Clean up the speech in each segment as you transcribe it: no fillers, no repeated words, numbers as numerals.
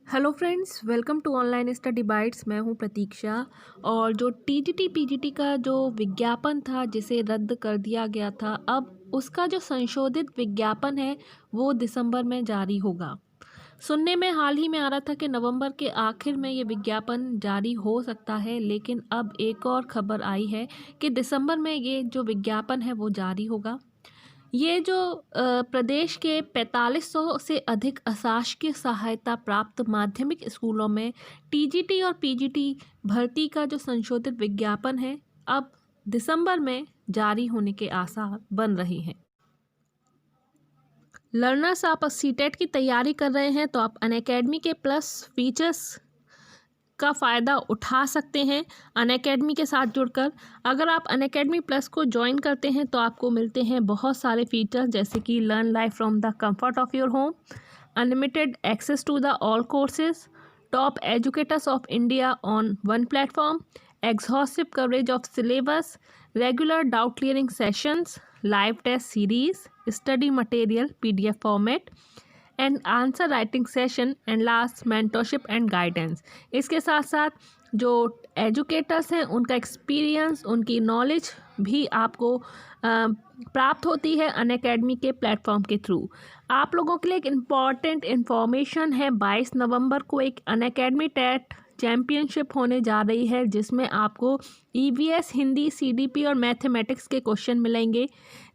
Hello friends, welcome to online study bytes. मैं हूं प्रतीक्षा। और जो टीजीटी पीजीटी का जो विज्ञापन था जिसे रद्द कर दिया गया था, अब उसका जो संशोधित विज्ञापन है वो दिसंबर में जारी होगा। सुनने में हाल ही में आ रहा था कि नवंबर के आखिर में ये विज्ञापन जारी हो सकता है, लेकिन अब एक और खबर आई है कि दिसंबर में ये जो विज्ञापन है वो जारी होगा। ये जो प्रदेश के 4500 से अधिक अशासकीय सहायता प्राप्त माध्यमिक स्कूलों में टीजीटी और पीजीटी भर्ती का जो संशोधित विज्ञापन है, अब दिसंबर में जारी होने के आसार बन रहे हैं। लर्नर्स, आप सीटेट की तैयारी कर रहे हैं तो आप अनअकैडमी के प्लस फीचर्स का फ़ायदा उठा सकते हैं अनअकैडमी के साथ जुड़कर। अगर आप अनअकैडमी प्लस को ज्वाइन करते हैं तो आपको मिलते हैं बहुत सारे फीचर्स, जैसे कि learn life from the comfort of your home, unlimited access to the all courses, top educators of India on one platform, exhaustive coverage of syllabus, regular doubt clearing sessions, live test series, study material PDF format and answer writing session, and last mentorship and guidance. इसके साथ साथ जो educators हैं उनका experience, उनकी knowledge भी आपको प्राप्त होती है अनअकैडमी के प्लेटफॉर्म के थ्रू। आप लोगों के लिए एक इम्पॉर्टेंट इन्फॉर्मेशन है, 22 नवंबर को एक अनअकैडमी टेट चैम्पियनशिप होने जा रही है, जिसमें आपको ईवीएस, हिंदी, सीडीपी और मैथमेटिक्स के क्वेश्चन मिलेंगे,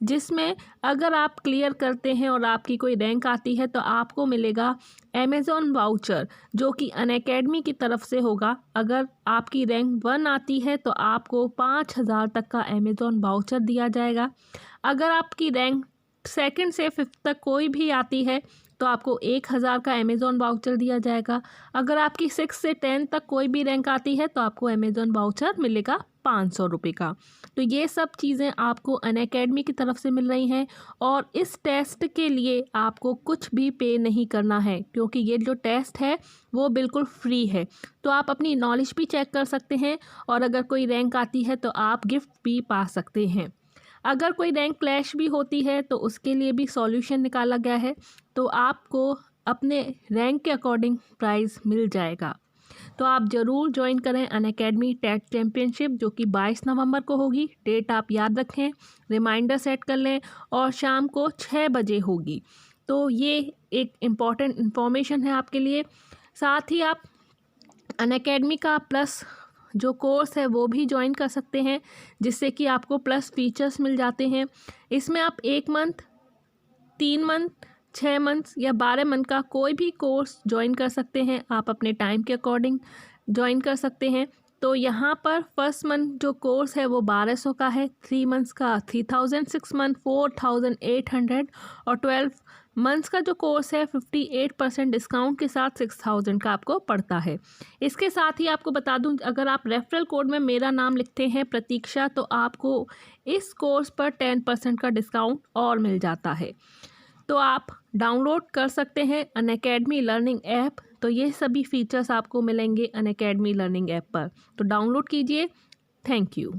जिसमें अगर आप क्लियर करते हैं और आपकी कोई रैंक आती है तो आपको मिलेगा अमेज़ॉन वाउचर, जो कि अनअकैडमी की तरफ से होगा। अगर आपकी रैंक 1 आती है तो आपको 5000 तक का अमेज़ॉन वाउचर दिया जाएगा। अगर आपकी रैंक 2nd से 5th तक कोई भी आती है तो आपको 1000 का अमेज़ॉन वाउचर दिया जाएगा। अगर आपकी 6 से 10 तक कोई भी रैंक आती है तो आपको अमेज़ॉन वाउचर मिलेगा 500 रुपये का। तो ये सब चीज़ें आपको अनअकैडमी की तरफ से मिल रही हैं, और इस टेस्ट के लिए आपको कुछ भी पे नहीं करना है, क्योंकि ये जो टेस्ट है वो बिल्कुल फ्री है। तो आप अपनी नॉलेज भी चेक कर सकते हैं, और अगर कोई रैंक आती है तो आप गिफ्ट भी पा सकते हैं। अगर कोई रैंक क्लैश भी होती है तो उसके लिए भी सॉल्यूशन निकाला गया है, तो आपको अपने रैंक के अकॉर्डिंग प्राइज़ मिल जाएगा। तो आप ज़रूर ज्वाइन करें अनअकैडमी टेट चैम्पियनशिप, जो कि 22 नवंबर को होगी। डेट आप याद रखें, रिमाइंडर सेट कर लें, और शाम को 6 बजे होगी। तो ये एक इम्पॉर्टेंट इन्फॉर्मेशन है आपके लिए। साथ ही आप अनअकैडमी का प्लस जो कोर्स है वो भी ज्वाइन कर सकते हैं, जिससे कि आपको प्लस फीचर्स मिल जाते हैं। इसमें आप 1 मंथ, 3 मंथ, 6 मंथ्स या 12 मंथ का कोई भी कोर्स ज्वाइन कर सकते हैं। आप अपने टाइम के अकॉर्डिंग ज्वाइन कर सकते हैं। तो यहाँ पर फर्स्ट मंथ जो कोर्स है वो 1200 का है, 3 मंथ्स का 3000, 6 मंथ 4800, और 12 मंथ्स का जो कोर्स है 58% डिस्काउंट के साथ 6000 का आपको पड़ता है। इसके साथ ही आपको बता दूं, अगर आप रेफरल कोड में मेरा नाम लिखते हैं प्रतीक्षा, तो आपको इस कोर्स पर 10% का डिस्काउंट और मिल जाता है। तो आप डाउनलोड कर सकते हैं अनअकैडमी लर्निंग ऐप। तो ये सभी फीचर्स आपको मिलेंगे अनअकैडमी लर्निंग ऐप पर, तो डाउनलोड कीजिए। Thank you.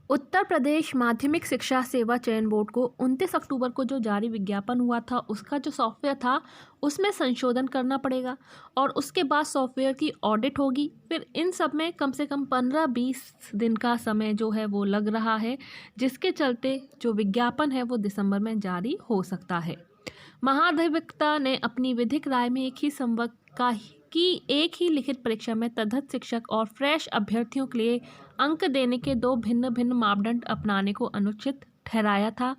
उत्तर प्रदेश माध्यमिक शिक्षा सेवा चयन बोर्ड को 29 अक्टूबर को जो जारी विज्ञापन हुआ था, उसका जो सॉफ्टवेयर था उसमें संशोधन करना पड़ेगा, और उसके बाद सॉफ्टवेयर की ऑडिट होगी। फिर इन सब में कम से कम 15-20 दिन का समय जो है वो लग रहा है, जिसके चलते जो विज्ञापन है वो दिसंबर में जारी हो सकता है। महाधिवक्ता ने अपनी विधिक राय में एक ही संवर्ग की एक ही लिखित परीक्षा में तदर्थ शिक्षक और फ्रेश अभ्यर्थियों के लिए अंक देने के 2 भिन्न भिन्न मापदंड अपनाने को अनुचित ठहराया था।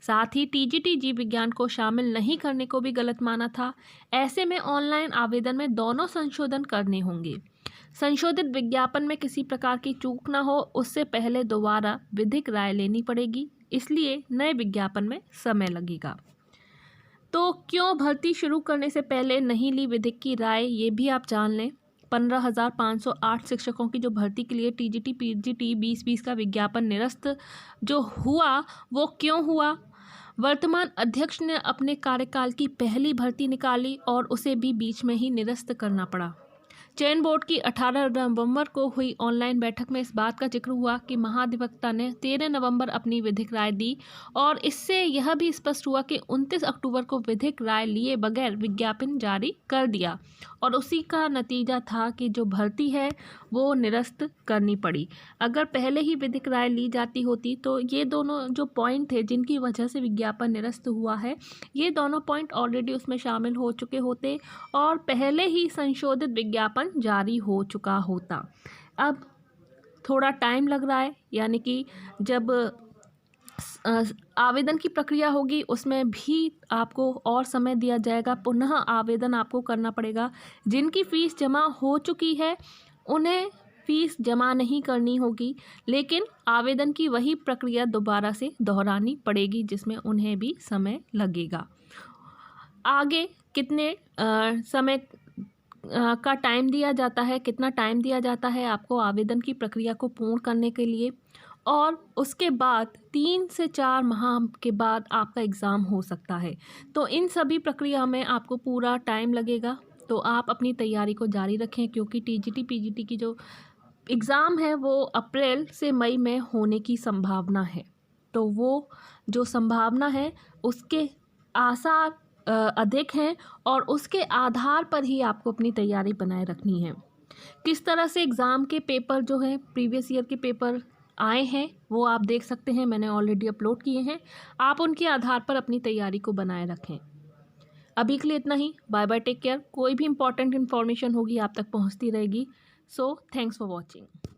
साथ ही टीजीटी जीव विज्ञान को शामिल नहीं करने को भी गलत माना था। ऐसे में ऑनलाइन आवेदन में दोनों संशोधन करने होंगे। संशोधित विज्ञापन में किसी प्रकार की चूक न हो, उससे पहले दोबारा विधिक राय लेनी पड़ेगी, इसलिए नए विज्ञापन में समय लगेगा। तो क्यों भर्ती शुरू करने से पहले नहीं ली विधिक की राय, ये भी आप जान लें। 15,508 शिक्षकों की जो भर्ती के लिए टीजीटी पीजीटी 2020 का विज्ञापन निरस्त जो हुआ, वो क्यों हुआ? वर्तमान अध्यक्ष ने अपने कार्यकाल की पहली भर्ती निकाली और उसे भी बीच में ही निरस्त करना पड़ा। चयन बोर्ड की 18 नवंबर को हुई ऑनलाइन बैठक में इस बात का जिक्र हुआ कि महाधिवक्ता ने 13 नवंबर अपनी विधिक राय दी और इससे यह भी स्पष्ट हुआ कि 29 अक्टूबर को विधिक राय लिए बगैर विज्ञापन जारी कर दिया और उसी का नतीजा था कि जो भर्ती है वो निरस्त करनी पड़ी। अगर पहले ही विधिक राय ली जाती होती तो ये दोनों जो पॉइंट थे जिनकी वजह से विज्ञापन निरस्त हुआ है, ये दोनों पॉइंट ऑलरेडी उसमें शामिल हो चुके होते और पहले ही संशोधित विज्ञापन जारी हो चुका होता। अब थोड़ा टाइम लग रहा है, यानी कि जब आवेदन की प्रक्रिया होगी उसमें भी आपको और समय दिया जाएगा, पुनः आवेदन आपको करना पड़ेगा। जिनकी फ़ीस जमा हो चुकी है उन्हें फ़ीस जमा नहीं करनी होगी, लेकिन आवेदन की वही प्रक्रिया दोबारा से दोहरानी पड़ेगी जिसमें उन्हें भी समय लगेगा। आगे कितने समय का टाइम दिया जाता है, कितना टाइम दिया जाता है आपको आवेदन की प्रक्रिया को पूर्ण करने के लिए, और उसके बाद 3 से 4 माह के बाद आपका एग्ज़ाम हो सकता है। तो इन सभी प्रक्रिया में आपको पूरा टाइम लगेगा, तो आप अपनी तैयारी को जारी रखें क्योंकि टीजीटी पीजीटी की जो एग्ज़ाम है वो अप्रैल से मई में होने की संभावना है। तो वो जो संभावना है उसके आसार अधिक हैं और उसके आधार पर ही आपको अपनी तैयारी बनाए रखनी है। किस तरह से एग्ज़ाम के पेपर जो है प्रीवियस ईयर के पेपर आए हैं वो आप देख सकते हैं, मैंने ऑलरेडी अपलोड किए हैं। आप उनके आधार पर अपनी तैयारी को बनाए रखें। अभी के लिए इतना ही। Bye bye, take care. कोई भी इंपॉर्टेंट इन्फॉर्मेशन होगी आप तक पहुंचती रहेगी। So thanks for watching.